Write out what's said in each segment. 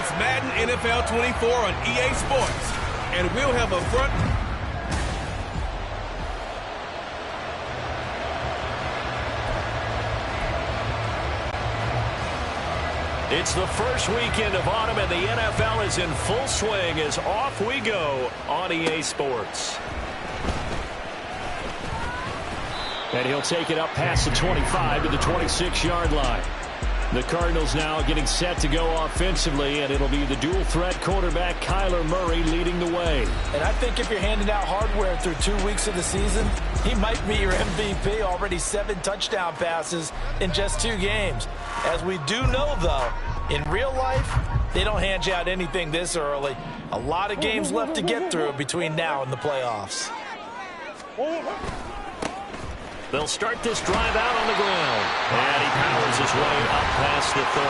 It's Madden NFL 24 on EA Sports, and we'll have a front... It's the first weekend of autumn, and the NFL is in full swing as off we go on EA Sports. And he'll take it up past the 25 to the 26-yard line. The Cardinals now getting set to go offensively, and it'll be the dual-threat quarterback Kyler Murray leading the way. And I think if you're handing out hardware through 2 weeks of the season, he might be your MVP. Already 7 touchdown passes in just 2 games. As we do know, though, in real life, they don't hand you out anything this early. A lot of games left to get through between now and the playoffs. They'll start this drive out on the ground. And he powers his way up past the 30.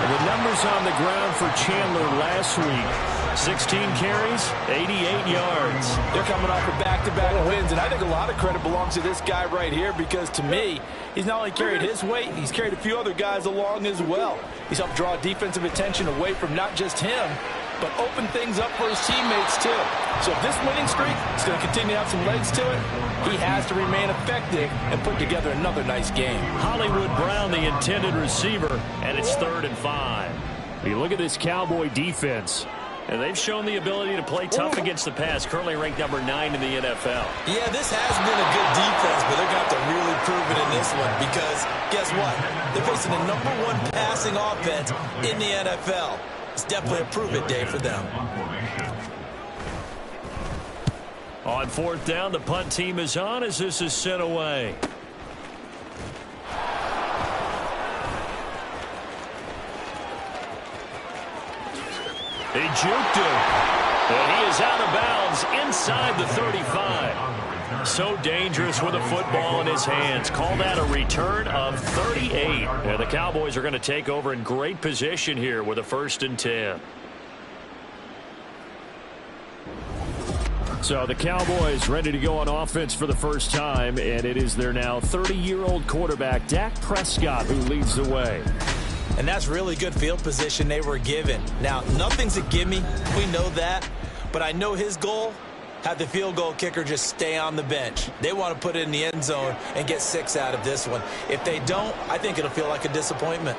And the numbers on the ground for Chandler last week. 16 carries, 88 yards. They're coming off of back-to-back wins, and I think a lot of credit belongs to this guy right here because, to me, he's not only carried his weight, he's carried a few other guys along as well. He's helped draw defensive attention away from not just him, but open things up for his teammates, too. So if this winning streak is going to continue to have some legs to it, he has to remain effective and put together another nice game. Hollywood Brown, the intended receiver, and it's 3rd and 5. You look at this Cowboy defense, and they've shown the ability to play tough against the pass, currently ranked number 9 in the NFL. Yeah, this has been a good defense, but they're going to have to really prove it in this one because, guess what? They're facing the #1 passing offense in the NFL. It's definitely a prove-it day for them. On 4th down, the punt team is on as this is sent away. He juked him, and he is out of bounds inside the 35. So dangerous with a football in his hands. Call that a return of 38. And the Cowboys are going to take over in great position here with a 1st and 10. So the Cowboys ready to go on offense for the first time, and it is their now 30-year-old quarterback, Dak Prescott, who leads the way. And that's really good field position they were given. Now, nothing's a gimme. We know that. But I know his goal, have the field goal kicker just stay on the bench. They want to put it in the end zone and get 6 out of this one. If they don't, I think it'll feel like a disappointment.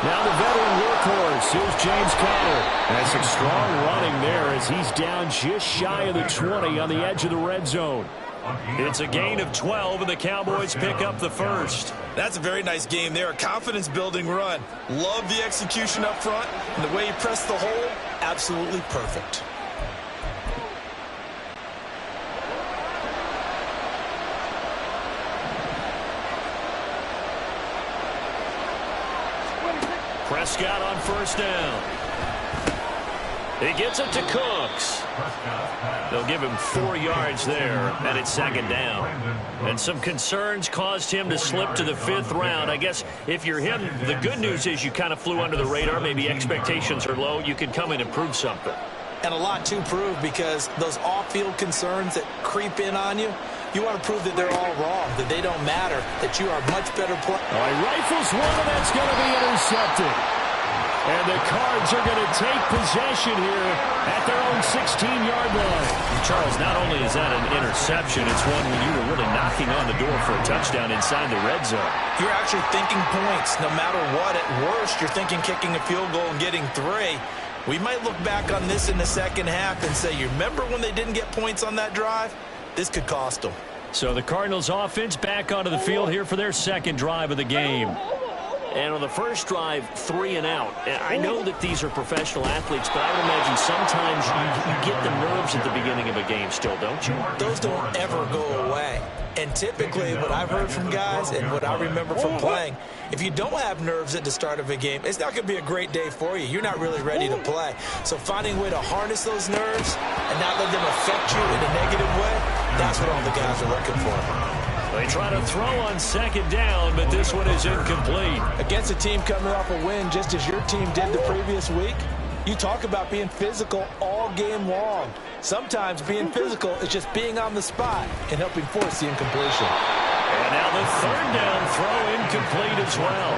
Now the veteran workhorse, here's James Conner. And some strong running there as he's down just shy of the 20 on the edge of the red zone. It's a gain of 12, and the Cowboys pick up the 1st. That's a very nice game there. A confidence-building run. Love the execution up front, and the way he pressed the hole, absolutely perfect. Prescott on 1st down. He gets it to Cooks. They'll give him 4 yards there, and it's 2nd down. And some concerns caused him to slip to the 5th round. I guess if you're him, the good news is you kind of flew under the radar. Maybe expectations are low. You can come in and prove something. And a lot to prove because those off-field concerns that creep in on you, you want to prove that they're all wrong, that they don't matter, that you are a much better player. Oh, he rifles one, and that's going to be intercepted. And the Cards are going to take possession here at their own 16-yard line. Charles, not only is that an interception, it's one when you were really knocking on the door for a touchdown inside the red zone. You're actually thinking points. No matter what, at worst, you're thinking kicking a field goal and getting 3. We might look back on this in the second half and say, you remember when they didn't get points on that drive? This could cost them. So the Cardinals offense back onto the field here for their 2nd drive of the game. And on the first drive, 3 and out. I know that these are professional athletes, but I would imagine sometimes you get the nerves at the beginning of a game still, don't you? Those don't ever go away. And typically what I've heard from guys and what I remember from playing, if you don't have nerves at the start of a game, it's not going to be a great day for you. You're not really ready to play. So finding a way to harness those nerves and not let them affect you in a negative way, that's what all the guys are looking for. They try to throw on 2nd down, but this one is incomplete. Against a team coming off a win just as your team did the previous week, you talk about being physical all game long. Sometimes being physical is just being on the spot and helping force the incompletion. And now the third down throw incomplete as well.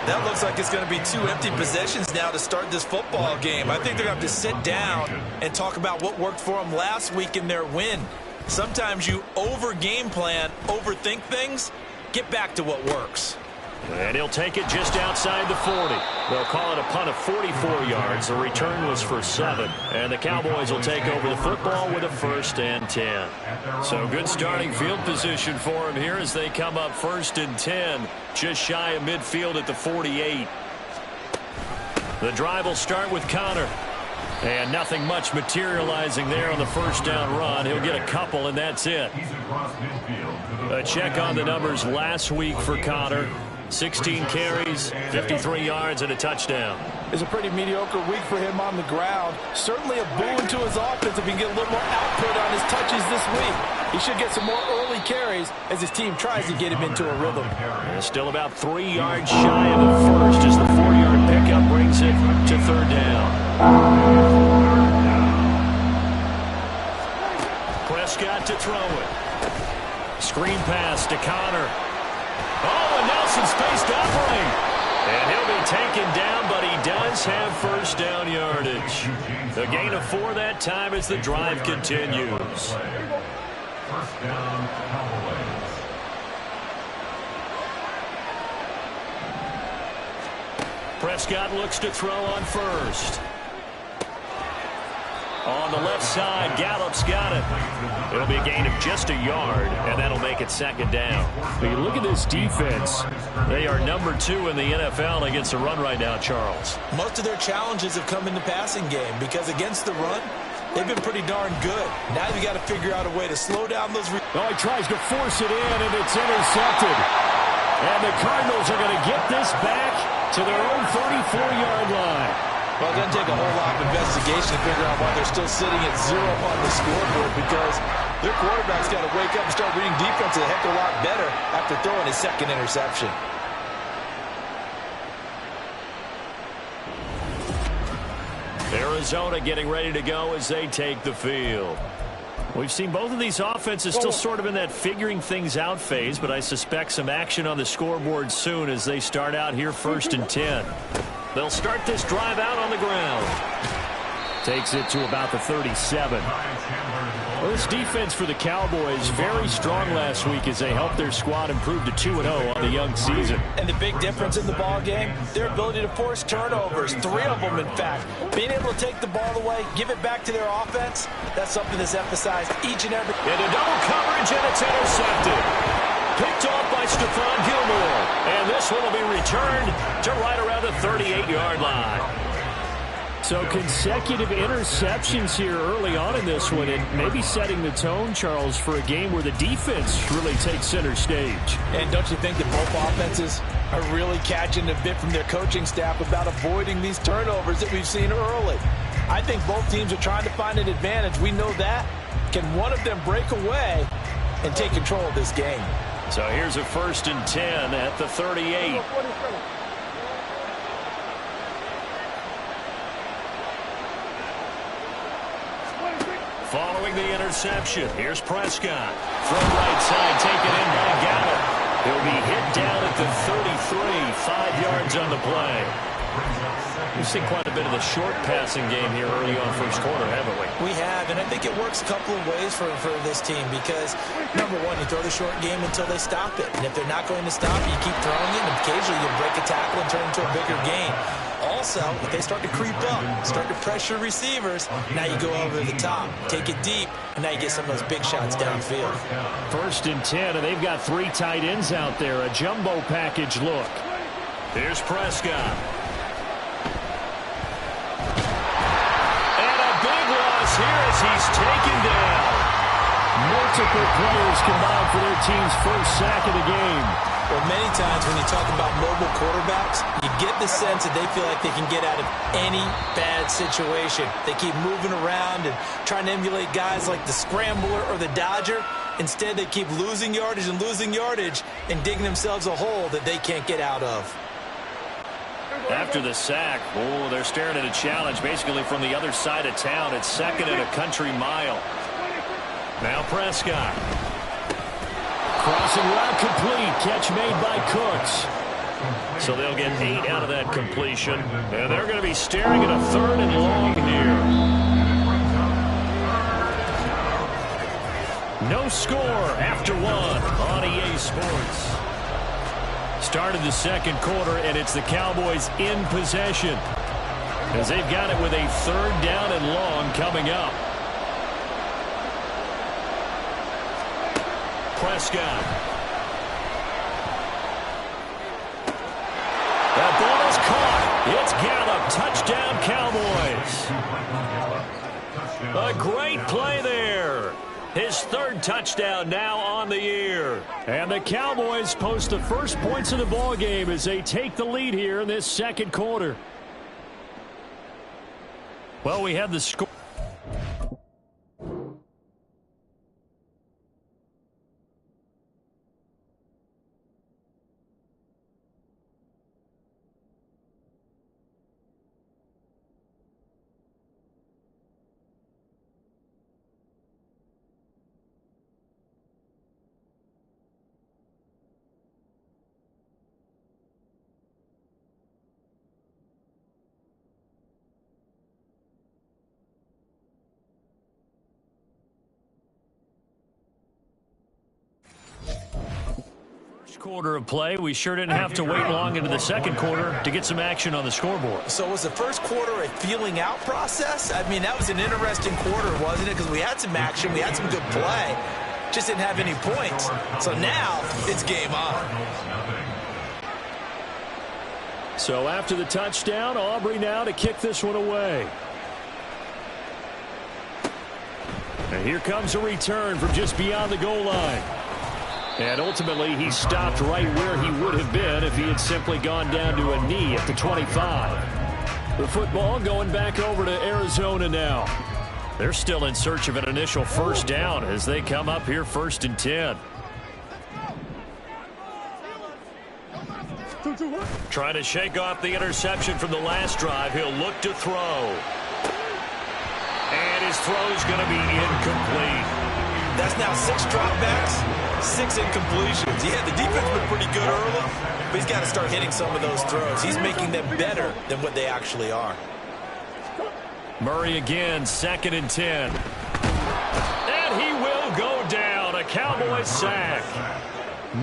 That looks like it's going to be 2 empty possessions now to start this football game. I think they're going to have to sit down and talk about what worked for them last week in their win. Sometimes you over-game plan, overthink things. Get back to what works. And he'll take it just outside the 40. They'll call it a punt of 44 yards. The return was for 7. And the Cowboys will take over the football with a 1st and 10. So good starting field position for them here as they come up 1st and 10. Just shy of midfield at the 48. The drive will start with Connor. And nothing much materializing there on the 1st down run. He'll get a couple, and that's it. A check on the numbers last week for Connor. 16 carries, 53 yards, and a touchdown. It's a pretty mediocre week for him on the ground. Certainly a boon to his offense if he can get a little more output on his touches this week. He should get some more early carries as his team tries to get him into a rhythm. And still about 3 yards shy of the 1st as the 4-yard pickup brings it to 3rd down. Prescott to throw it. Screen pass to Connor. Oh, and Nelson spaced operate. And he'll be taken down, but he does have 1st down yardage. A gain of 4 that time as the drive continues. 1st down, Cowboys. Prescott looks to throw on 1st. On the left side, Gallup's got it. It'll be a gain of just a yard, and that'll make it 2nd down. But you look at this defense. They are number 2 in the NFL against the run right now, Charles. Most of their challenges have come in the passing game because against the run, they've been pretty darn good. Now you got to figure out a way to slow down those. Oh, he tries to force it in, and it's intercepted. And the Cardinals are going to get this back to their own 34-yard line. Well, it doesn't take a whole lot of investigation to figure out why they're still sitting at 0 on the scoreboard, because their quarterback's got to wake up and start reading defense a heck of a lot better after throwing his 2nd interception. Arizona getting ready to go as they take the field. We've seen both of these offenses still sort of in that figuring things out phase, but I suspect some action on the scoreboard soon as they start out here 1st and 10. They'll start this drive out on the ground. Takes it to about the 37. Well, this defense for the Cowboys very strong last week as they helped their squad improve to 2-0 on the young season. And the big difference in the ball game, their ability to force turnovers, 3 of them in fact. Being able to take the ball away, give it back to their offense, that's something that's emphasized each and every. Into double coverage, and it's intercepted. Picked off by Stephon Gilmore. And this one will be returned to right around the 38-yard line. So consecutive interceptions here early on in this one, and maybe setting the tone, Charles, for a game where the defense really takes center stage. And don't you think that both offenses are really catching a bit from their coaching staff about avoiding these turnovers that we've seen early? I think both teams are trying to find an advantage. We know that. Can one of them break away and take control of this game? So here's a 1st and 10 at the 38. Following the interception, here's Prescott. From right side, taken in by Gallup. He'll be hit down at the 33, 5 yards on the play. We've seen quite a bit of the short passing game here early on 1st quarter, haven't we? We have, and I think it works a couple of ways for this team because, number one, you throw the short game until they stop it. And if they're not going to stop it, you keep throwing it, and occasionally you break a tackle and turn it into a bigger gain. Also, if they start to creep up, start to pressure receivers, now you go over the top, take it deep, and now you get some of those big shots downfield. 1st and 10, and they've got 3 tight ends out there, a jumbo package look. Here's Prescott. And a big loss here as he's taken down. Multiple players combined for their team's 1st sack of the game. Well, many times when you talk about mobile quarterbacks, you get the sense that they feel like they can get out of any bad situation. They keep moving around and trying to emulate guys like the Scrambler or the Dodger. Instead, they keep losing yardage and digging themselves a hole that they can't get out of. After the sack, oh, they're staring at a challenge basically from the other side of town. It's 2nd and a country mile. Now Prescott. Crossing route complete. Catch made by Cooks. So they'll get 8 out of that completion. And they're going to be staring at a 3rd and long here. No score after 1 on EA Sports. Started the second quarter, and it's the Cowboys in possession, as they've got it with a 3rd down and long coming up. Prescott. That ball is caught. It's Gallup. Touchdown, Cowboys. A great play there. His 3rd touchdown now on the year. And the Cowboys post the first points of the ball game as they take the lead here in this second quarter. Well, we have the score. Quarter of play. We sure didn't have to wait long into the second quarter to get some action on the scoreboard. So was the first quarter a feeling out process? I mean, that was an interesting quarter, wasn't it? Because we had some action, we had some good play, just didn't have any points. So now it's game on. So after the touchdown, Aubrey now to kick this one away. And here comes a return from just beyond the goal line. And ultimately, he stopped right where he would have been if he had simply gone down to a knee at the 25. The football going back over to Arizona now. They're still in search of an initial 1st down as they come up here 1st and 10. Trying to shake off the interception from the last drive. He'll look to throw. And his throw's going to be incomplete. That's now 6 dropbacks, 6 incompletions. Yeah, the defense been pretty good early, but he's got to start hitting some of those throws. He's making them better than what they actually are. Murray again, 2nd and 10. And he will go down. A Cowboys sack.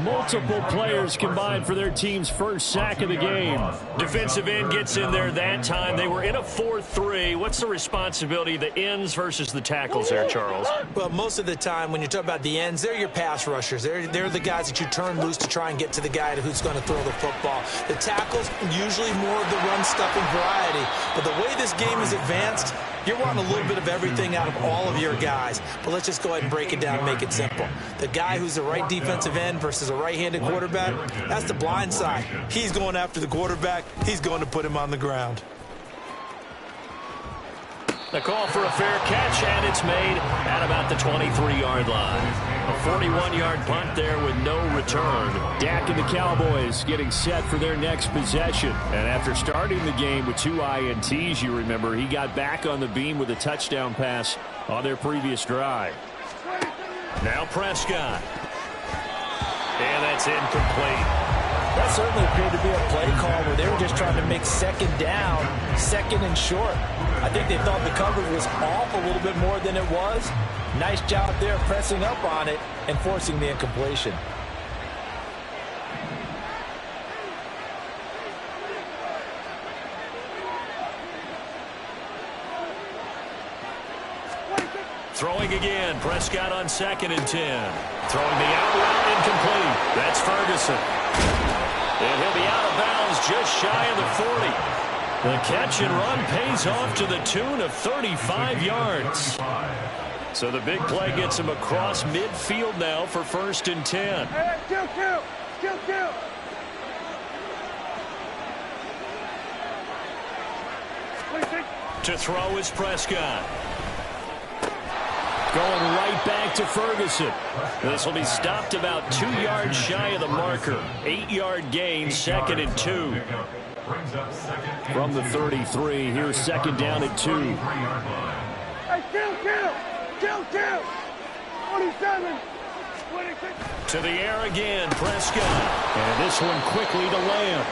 Multiple players combined for their team's first sack of the game. Defensive end gets in there that time. They were in a 4-3. What's the responsibility of the ends versus the tackles there, Charles? Well, most of the time when you talk about the ends, they're your pass rushers. They're the guys that you turn loose to try and get to the guy who's going to throw the football. The tackles, usually more of the run-stuffing variety. But the way this game is advanced, you're wanting a little bit of everything out of all of your guys. But let's just go ahead and break it down and make it simple. The guy who's the right defensive end versus a right-handed quarterback, that's the blind side. He's going after the quarterback. He's going to put him on the ground. The call for a fair catch, and it's made at about the 23-yard line. A 41-yard punt there with no return. Dak and the Cowboys getting set for their next possession. And after starting the game with 2 INTs, you remember, he got back on the beam with a touchdown pass on their previous drive. Now Prescott. And that's incomplete. That certainly appeared to be a play call where they were just trying to make 2nd down, 2nd and short. I think they thought the coverage was off a little bit more than it was. Nice job there pressing up on it and forcing the incompletion. Throwing again, Prescott on 2nd and 10. Throwing the out route incomplete. That's Ferguson. And he'll be out of bounds just shy of the 40. The catch and run pays off to the tune of 35 yards. So the big play gets him across midfield now for 1st and 10. Hey, kill. To throw is Prescott. Going right back to Ferguson. This will be stopped about 2 yards shy of the marker. 8-yard gain, 2nd and 2. From the 33, here's 2nd down and 2. Hey, kill. 27. To the air again, Prescott. And this one quickly to Lamb.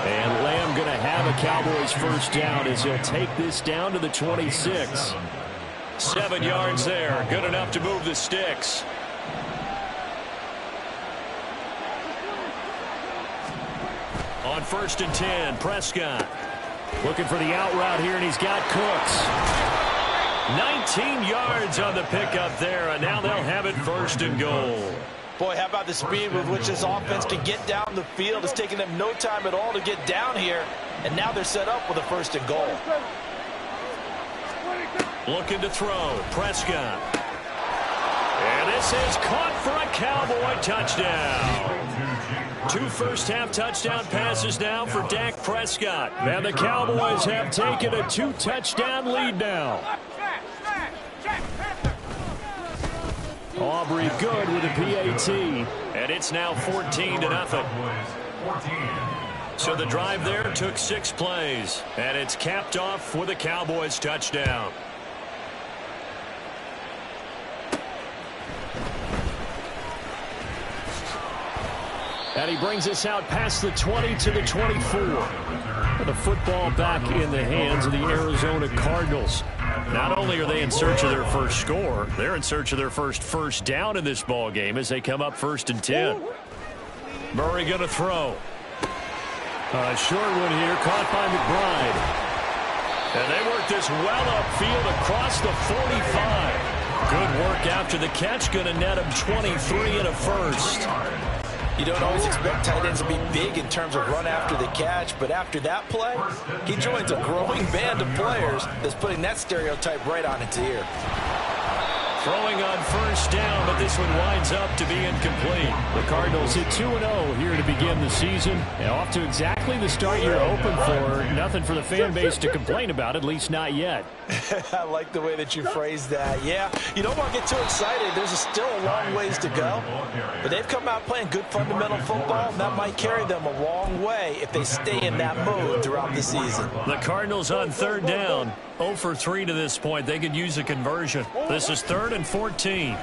And Lamb going to have a Cowboys first down as he'll take this down to the 26. 7 yards there. Good enough to move the sticks. On 1st and 10, Prescott. Looking for the out route here, and he's got Cooks. 19 yards on the pickup there, and now they'll have it 1st and goal. Boy, how about the speed with which this offense can get down the field? It's taking them no time at all to get down here, and now they're set up with a 1st and goal. Looking to throw, Prescott. And this is caught for a Cowboy touchdown. 2 first-half touchdown passes now for Dak Prescott. And the Cowboys have taken a 2-touchdown lead now. Aubrey good with a PAT. And it's now 14-0. So the drive there took 6 plays. And it's capped off with a Cowboys touchdown. And he brings us out past the 20 to the 24. And the football back in the hands of the Arizona Cardinals. Not only are they in search of their first score, they're in search of their first down in this ball game as they come up 1st and 10. Murray going to throw. A short one here, caught by McBride. And they work this well upfield across the 45. Good work after the catch, going to net him 23 and a first. You don't always expect tight ends to be big in terms of run after the catch, but after that play, he joins a growing band of players that's putting that stereotype right on its ear. Throwing on 1st down, but this one winds up to be incomplete. The Cardinals hit 2-0 here to begin the season. And off to exactly the start you're hoping for. Nothing for the fan base to complain about, at least not yet. I like the way that you phrased that. Yeah, you don't want to get too excited. There's still a long ways to go. But they've come out playing good fundamental football, and that might carry them a long way if they stay in that mode throughout the season. The Cardinals on 3rd down. 0 for 3 to this point. They could use a conversion. This is 3rd and 14.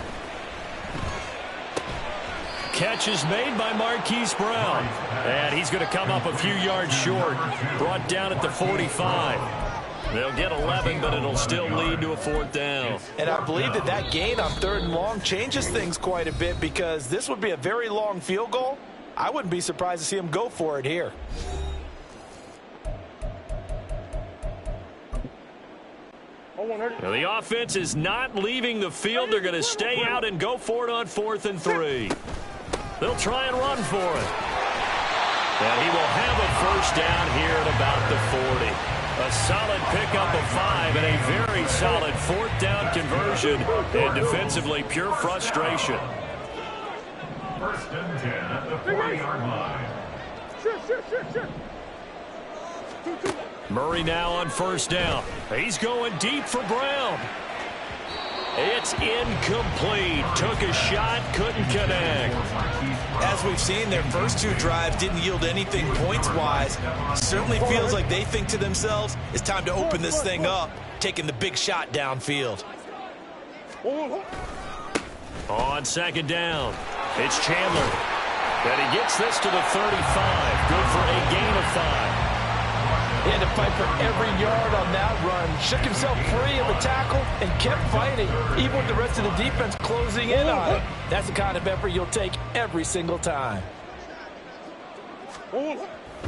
Catch is made by Marquise Brown. And he's going to come up a few yards short. Brought down at the 45. They'll get 11, but it'll still lead to a 4th down. And I believe that gain on 3rd and long changes things quite a bit because this would be a very long field goal. I wouldn't be surprised to see him go for it here. Now the offense is not leaving the field. They're going to stay out and go for it on 4th and 3. They'll try and run for it. And he will have a 1st down here at about the 40. A solid pickup of 5 and a very solid 4th down conversion. And defensively, pure frustration. 1st and 10 at the 40-yard line. Murray now on 1st down. He's going deep for Brown. It's incomplete. Took a shot, couldn't connect. As we've seen, their first 2 drives didn't yield anything points-wise. Certainly feels like they think to themselves, it's time to open this thing up, taking the big shot downfield. On 2nd down, it's Chandler. And he gets this to the 35. Good for a gain of 5. He had to fight for every yard on that run. Shook himself free of the tackle and kept fighting, even with the rest of the defense closing in on it. That's the kind of effort you'll take every single time.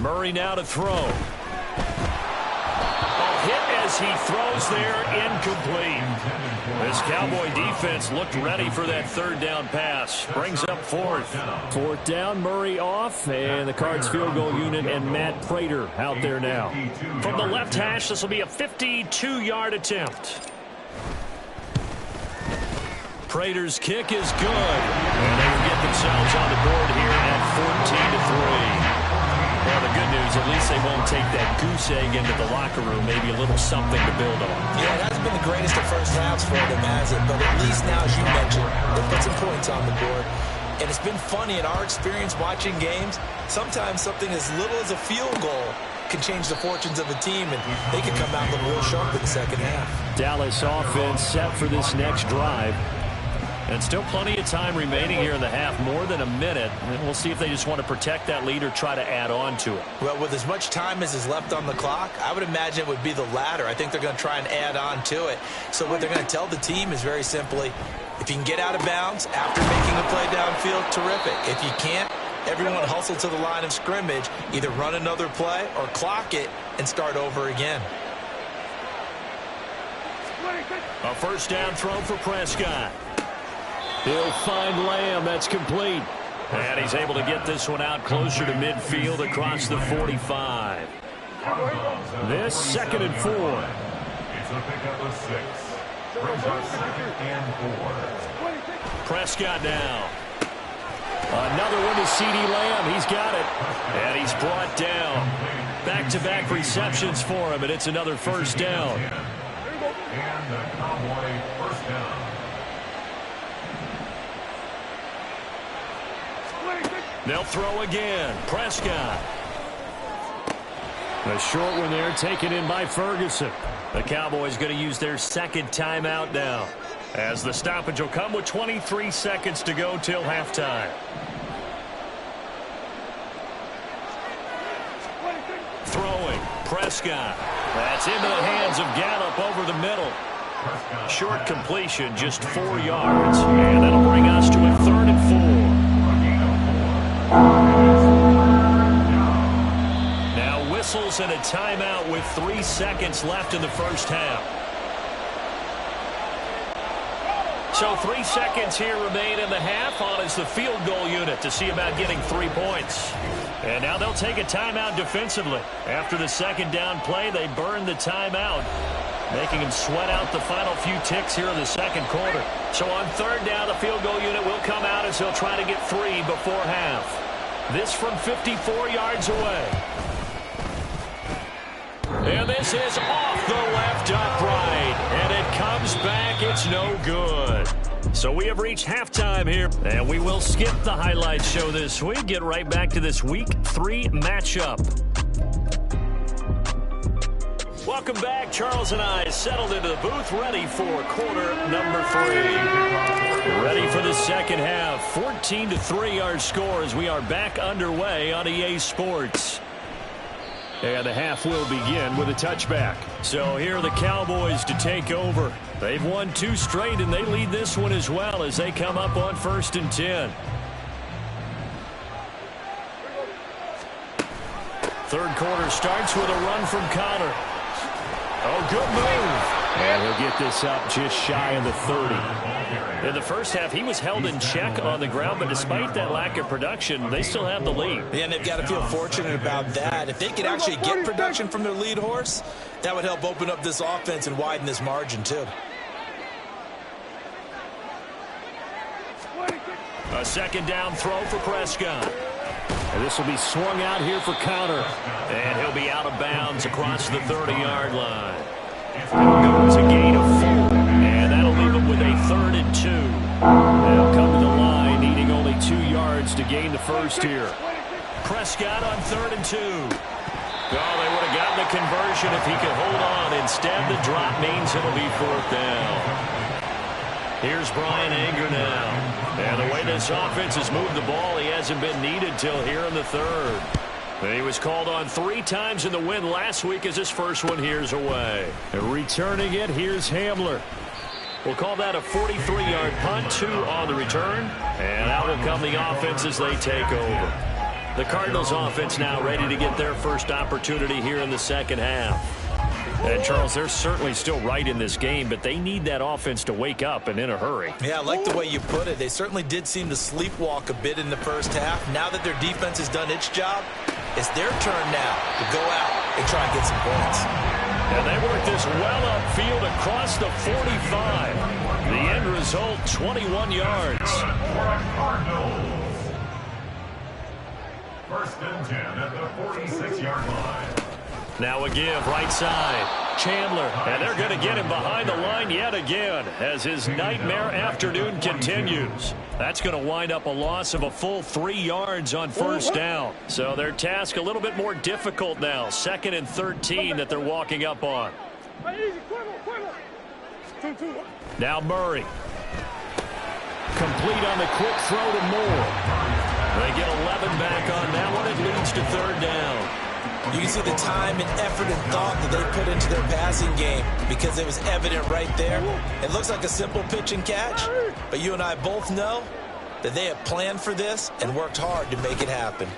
Murray now to throw. A hit as he throws there, incomplete. This Cowboy defense looked ready for that 3rd down pass. Brings up 4th. 4th down, Murray off, and the Cards field goal unit and Matt Prater out there now. From the left hash, this will be a 52-yard attempt. Prater's kick is good, and they will get themselves on the board here at 14-3. Well, the good news, at least they won't take that goose egg into the locker room. Maybe a little something to build on. Yeah, it hasn't been the greatest of first halves for them, has it? But at least now, as you mentioned, they put some points on the board. And it's been funny in our experience watching games. Sometimes something as little as a field goal can change the fortunes of a team, and they can come out looking real sharp in the 2nd half. Dallas offense set for this next drive. And still plenty of time remaining here in the half, more than a minute. And we'll see if they just want to protect that lead or try to add on to it. Well, with as much time as is left on the clock, I would imagine it would be the latter. I think they're going to try and add on to it. So what they're going to tell the team is very simply, if you can get out of bounds after making a play downfield, terrific. If you can't, everyone hustle to the line of scrimmage, either run another play or clock it and start over again. A first down throw for Prescott. He'll find Lamb. That's complete. And he's able to get this one out closer to midfield across the 45. This 2nd and 4. It's a pickup of 6. Brings up 2nd and 4. Prescott now. Another one to C.D. Lamb. He's got it. And he's brought down. Back-to-back receptions for him, and it's another first down. And the Cowboy first down. They'll throw again. Prescott. A short one there taken in by Ferguson. The Cowboys going to use their second timeout now, as the stoppage will come with 23 seconds to go till halftime. Throwing. Prescott. That's into the hands of Gallup over the middle. Short completion, just 4 yards. And that'll bring us to a 3rd and 4. Now whistles and a timeout with 3 seconds left in the first half. So 3 seconds here remain in the half. On is the field goal unit to see about getting 3 points. And now they'll take a timeout defensively. After the second down play, they burn the timeout, making him sweat out the final few ticks here in the second quarter. So on 3rd down, the field goal unit will come out as he'll try to get 3 before half. This from 54 yards away. And this is off the left upright. And it comes back. It's no good. So we have reached halftime here, and we will skip the highlights show this week. Get right back to this Week 3 matchup. Welcome back. Charles and I settled into the booth, ready for quarter number 3. Ready for the second half. 14-3 our score as we are back underway on EA Sports. And the half will begin with a touchback. So here are the Cowboys to take over. They've won 2 straight, and they lead this one as well as they come up on 1st and 10. Third quarter starts with a run from Connor. Oh, good move. And he'll get this up just shy of the 30. In the first half, he was held in check on the ground, but despite that lack of production, they still have the lead. Yeah, and they've got to feel fortunate about that. If they could actually get production from their lead horse, that would help open up this offense and widen this margin, too. A second down throw for Prescott. And this will be swung out here for Connor. And he'll be out of bounds across the 30-yard line. Goes a gain of 4. And that'll leave him with a 3rd and 2. They'll come to the line, needing only 2 yards to gain the first here. Prescott on 3rd and 2. Oh, they would have gotten the conversion if he could hold on. Instead, the drop means it'll be 4th down. Here's Brian Anger now. And the way this offense has moved the ball, he hasn't been needed till here in the 3rd. He was called on 3 times in the win last week as his first one here's away. And returning it, here's Hamler. We'll call that a 43-yard punt, 2 on the return. And out will come the offense as they take over. The Cardinals offense now ready to get their first opportunity here in the second half. And, Charles, they're certainly still right in this game, but they need that offense to wake up and in a hurry. Yeah, I like the way you put it. They certainly did seem to sleepwalk a bit in the first half. Now that their defense has done its job, it's their turn now to go out and try and get some points. And they work this well upfield across the 45. The end result, 21 yards. First and 10 at the 46-yard line. Now a give, right side. Chandler, and they're going to get him behind the line yet again as his nightmare afternoon continues. That's going to wind up a loss of a full 3 yards on first down. So their task a little bit more difficult now. 2nd and 13 that they're walking up on. Now Murray. complete on the quick throw to Moore. They get 11 back on that one. It leads to third down. You can see the time and effort and thought that they put into their passing game because it was evident right there. It looks like a simple pitch and catch, but you and I both know that they have planned for this and worked hard to make it happen.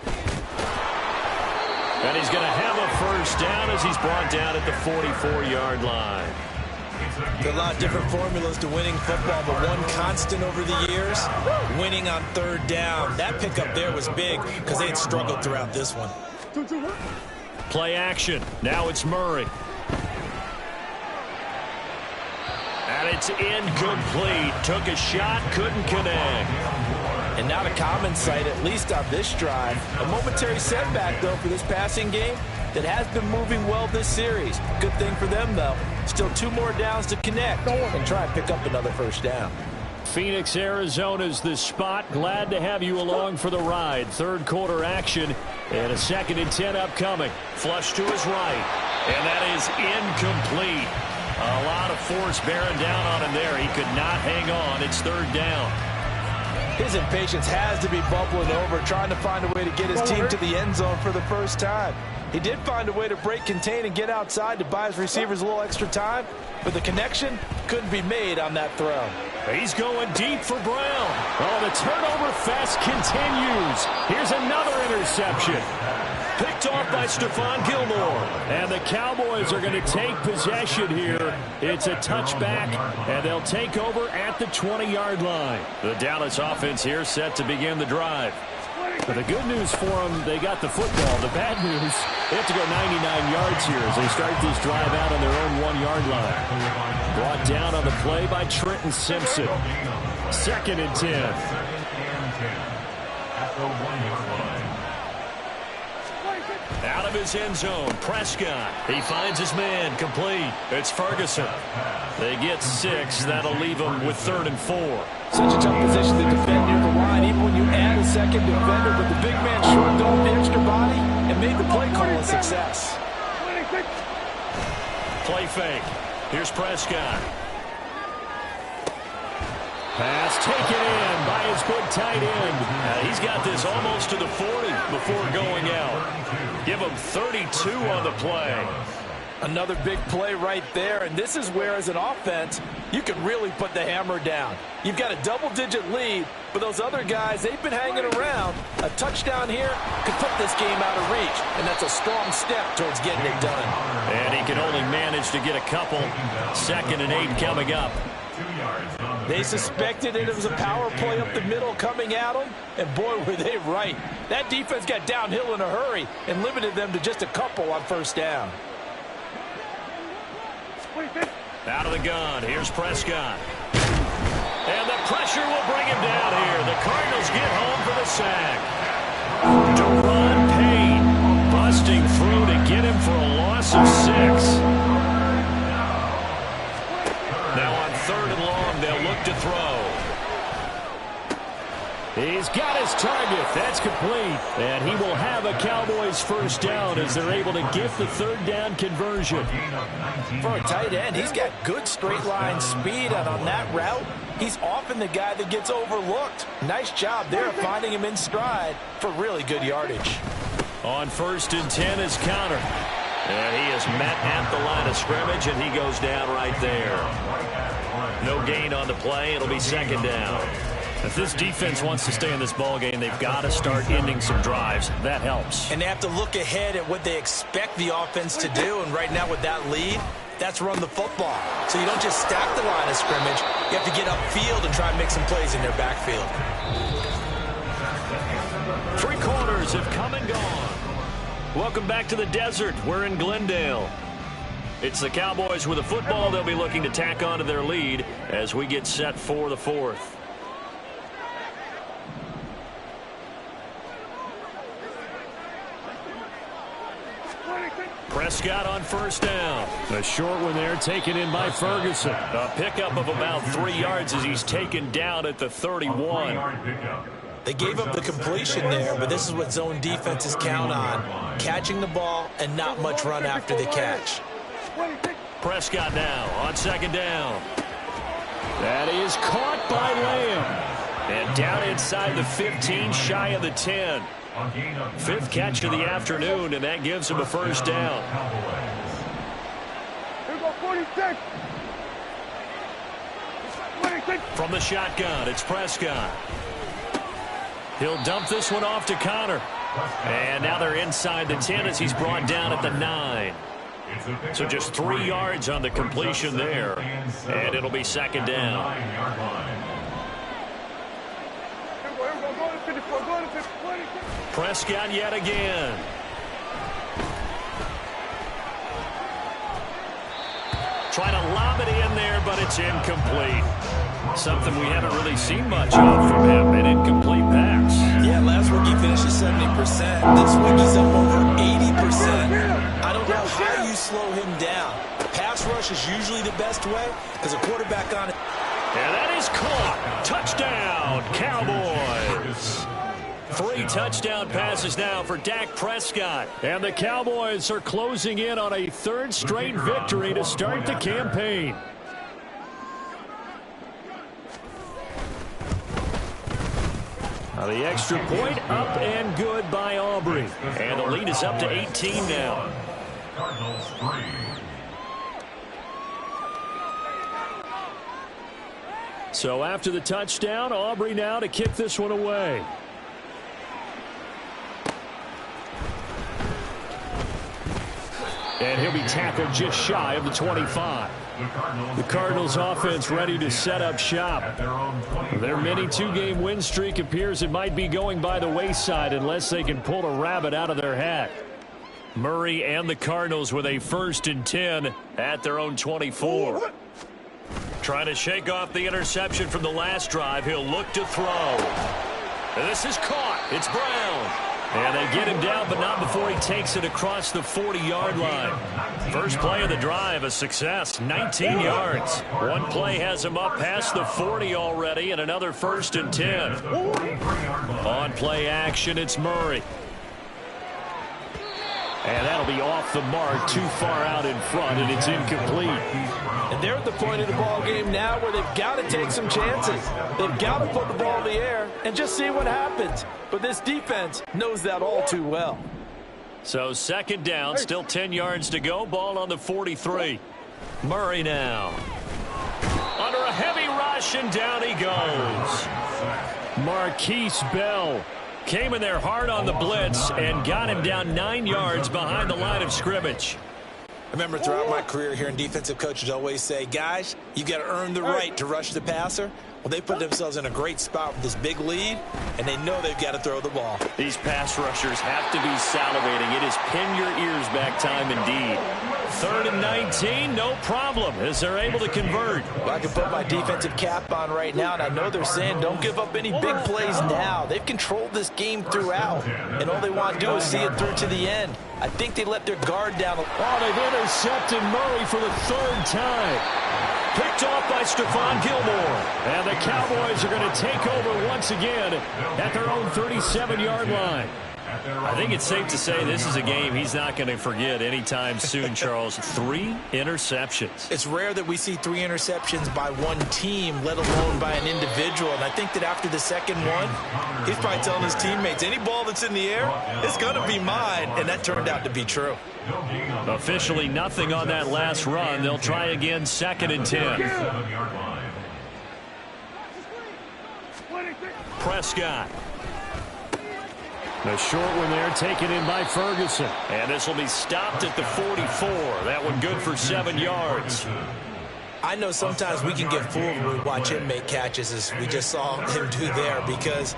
And he's going to have a first down as he's brought down at the 44-yard line. There are a lot of different formulas to winning football, but one constant over the years, winning on third down. That pickup there was big because they had struggled throughout this one. Play action. Now it's Murray. And it's incomplete. Took a shot, couldn't connect. And not a common sight, at least on this drive. A momentary setback, though, for this passing game that has been moving well this series. Good thing for them, though. Still 2 more downs to connect and try and pick up another first down. Phoenix, Arizona's the spot. Glad to have you along for the ride. Third quarter action and a 2nd and 10 upcoming. Flush to his right. And that is incomplete. A lot of force bearing down on him there. He could not hang on. It's third down. His impatience has to be bubbling over, trying to find a way to get his team to the end zone for the first time. He did find a way to break contain and get outside to buy his receivers a little extra time, but the connection couldn't be made on that throw. He's going deep for Brown. Oh, the turnover fest continues. Here's another interception. Picked off by Stephon Gilmore. And the Cowboys are going to take possession here. It's a touchback, and they'll take over at the 20-yard line. The Dallas offense here set to begin the drive. But the good news for them, they got the football. The bad news, they have to go 99 yards here as they start this drive out on their own 1-yard line. Brought down on the play by Trenton Simpson. 2nd and 10. Out of his end zone, Prescott. He finds his man, complete. It's Ferguson. They get 6. That'll leave them with 3rd and 4. Such a tough position to defend near the line, even when you add a second defender, but the big man shrugged off the extra body and made the play call a success. Play fake. Here's Prescott. Pass taken in by his big tight end. He's got this almost to the 40 before going out. Give him 32 on the play. Another big play right there, and this is where, as an offense, you can really put the hammer down. You've got a double-digit lead, but those other guys, they've been hanging around. A touchdown here could put this game out of reach, and that's a strong step towards getting it done. And he can only manage to get a couple. 2nd and 8 coming up. They suspected it was a power play up the middle coming at them, and boy, were they right. That defense got downhill in a hurry and limited them to just a couple on first down. Out of the gun, here's Prescott. And the pressure will bring him down here. The Cardinals get home for the sack. Deron Payne busting through to get him for a loss of 6. Now on 3rd and long, they'll look to throw. He's got his target. That's complete. And he will have a Cowboys first down as they're able to get the 3rd down conversion. For a tight end, he's got good straight line speed, and on that route, he's often the guy that gets overlooked. Nice job there finding him in stride for really good yardage. On 1st and 10 is counter. And he is met at the line of scrimmage, and he goes down right there. No gain on the play. It'll be 2nd down. If this defense wants to stay in this ballgame, they've got to start ending some drives. That helps. And they have to look ahead at what they expect the offense to do. And right now with that lead, that's run the football. So you don't just stack the line of scrimmage. You have to get upfield and try and make some plays in their backfield. 3 quarters have come and gone. Welcome back to the desert. We're in Glendale. It's the Cowboys with the football. They'll be looking to tack on to their lead as we get set for the 4th. Prescott on first down. A short one there taken in by Ferguson. A pickup of about 3 yards as he's taken down at the 31. They gave up the completion there, but this is what zone defenses count on. Catching the ball and not much run after the catch. Prescott now on 2nd down. That is caught by Lamb. And down inside the 15, shy of the 10. Fifth catch of the afternoon, and that gives him a first down. Here we go, 46. From the shotgun, it's Prescott. He'll dump this one off to Connor. And now they're inside the 10 as he's brought down at the 9. So just 3 yards on the completion there. And it'll be second down. Prescott yet again. Trying to lob it in there, but it's incomplete. Something we haven't really seen much of from him, an incomplete pass. Yeah, last week he finished at 70%. This week he's up over 80%. I don't know how you slow him down. Pass rush is usually the best way because a quarterback on it. And that is caught. Touchdown, Cowboys. 3 touchdown passes now for Dak Prescott. And the Cowboys are closing in on a 3rd straight victory to start the campaign. Now the extra point up and good by Aubrey. And the lead is up to 18 now. Cardinals 3. So after the touchdown, Aubrey now to kick this one away. And he'll be tackled just shy of the 25. The Cardinals offense ready to set up shop. Their mini 2-game win streak appears it might be going by the wayside unless they can pull a rabbit out of their hat. Murray and the Cardinals with a 1st and 10 at their own 24. Trying to shake off the interception from the last drive. He'll look to throw. And this is caught. It's Brown. And they get him down, but not before he takes it across the 40-yard line. First play of the drive, a success, 19 yards. One play has him up past the 40 already, and another 1st and 10. On play action, it's Murray. And that'll be off the mark, too far out in front, and it's incomplete. And they're at the point of the ball game now where they've got to take some chances. They've got to put the ball in the air and just see what happens. But this defense knows that all too well. So second down, still 10 yards to go. Ball on the 43. Murray now. Under a heavy rush, and down he goes. Marquise Bell came in there hard on the blitz and got him down 9 yards behind the line of scrimmage. I remember throughout my career hearing defensive coaches always say, guys, you got to earn the right to rush the passer. Well, they put themselves in a great spot with this big lead, and they know they've got to throw the ball. These pass rushers have to be salivating. It is pin your ears back time indeed. 3rd and 19, no problem, as they're able to convert. Well, I can put my defensive cap on right now, and I know they're saying don't give up any big plays now. They've controlled this game throughout, and all they want to do is see it through to the end. I think they let their guard down. Oh, they've intercepted Murray for the 3rd time. Picked off by Stephon Gilmore. And the Cowboys are going to take over once again at their own 37-yard line. I think it's safe to say this is a game he's not going to forget anytime soon, Charles. 3 interceptions. It's rare that we see 3 interceptions by one team, let alone by an individual. And I think that after the second one, he's probably telling his teammates, any ball that's in the air, it's going to be mine. And that turned out to be true. Officially nothing on that last run. They'll try again, 2nd and 10. Prescott. The short one there taken in by Ferguson. And this will be stopped at the 44. That one good for 7 yards. I know sometimes we can get fooled when we watch him make catches as we just saw him do there because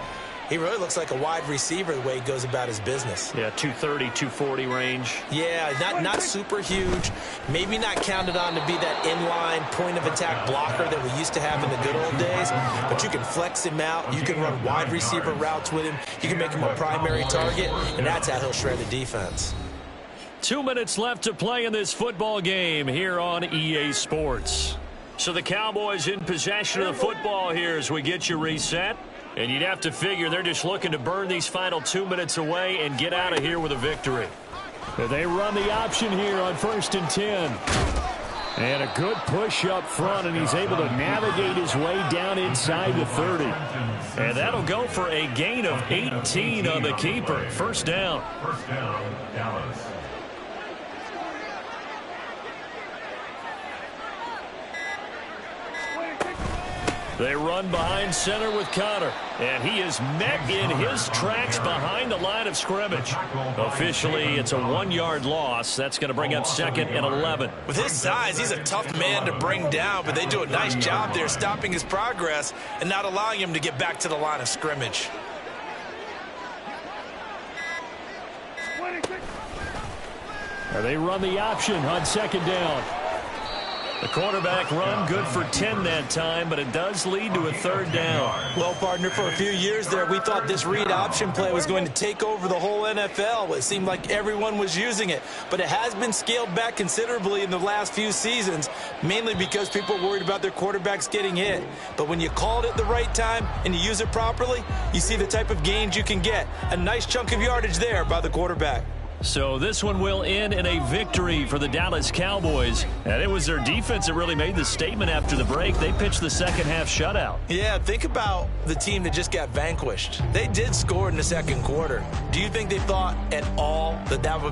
he really looks like a wide receiver the way he goes about his business. Yeah, 230, 240 range. Yeah, not super huge. Maybe not counted on to be that inline point-of-attack blocker that we used to have in the good old days. But you can flex him out. You can run wide receiver routes with him. You can make him a primary target, and that's how he'll shred the defense. 2 minutes left to play in this football game here on EA Sports. So the Cowboys in possession of the football here as we get you reset. And you'd have to figure they're just looking to burn these final 2 minutes away and get out of here with a victory. They run the option here on 1st and 10. And a good push up front, and he's able to navigate his way down inside the 30. And that'll go for a gain of 18 on the keeper. First down. First down, Dallas. They run behind center with Connor, and he is met in his tracks behind the line of scrimmage. Officially, it's a 1-yard loss. That's going to bring up 2nd and 11. With his size, he's a tough man to bring down, but they do a nice job there stopping his progress and not allowing him to get back to the line of scrimmage. They run the option on 2nd down. The quarterback run good for 10 that time, but it does lead to a 3rd down. Well, partner, for a few years there, we thought this read option play was going to take over the whole NFL. It seemed like everyone was using it, but it has been scaled back considerably in the last few seasons, mainly because people are worried about their quarterbacks getting hit. But when you call it at the right time and you use it properly, you see the type of gains you can get. A nice chunk of yardage there by the quarterback. So this one will end in a victory for the Dallas Cowboys. And it was their defense that really made the statement after the break. They pitched the second half shutout. Yeah, think about the team that just got vanquished. They did score in the second quarter. Do you think they thought at all that that would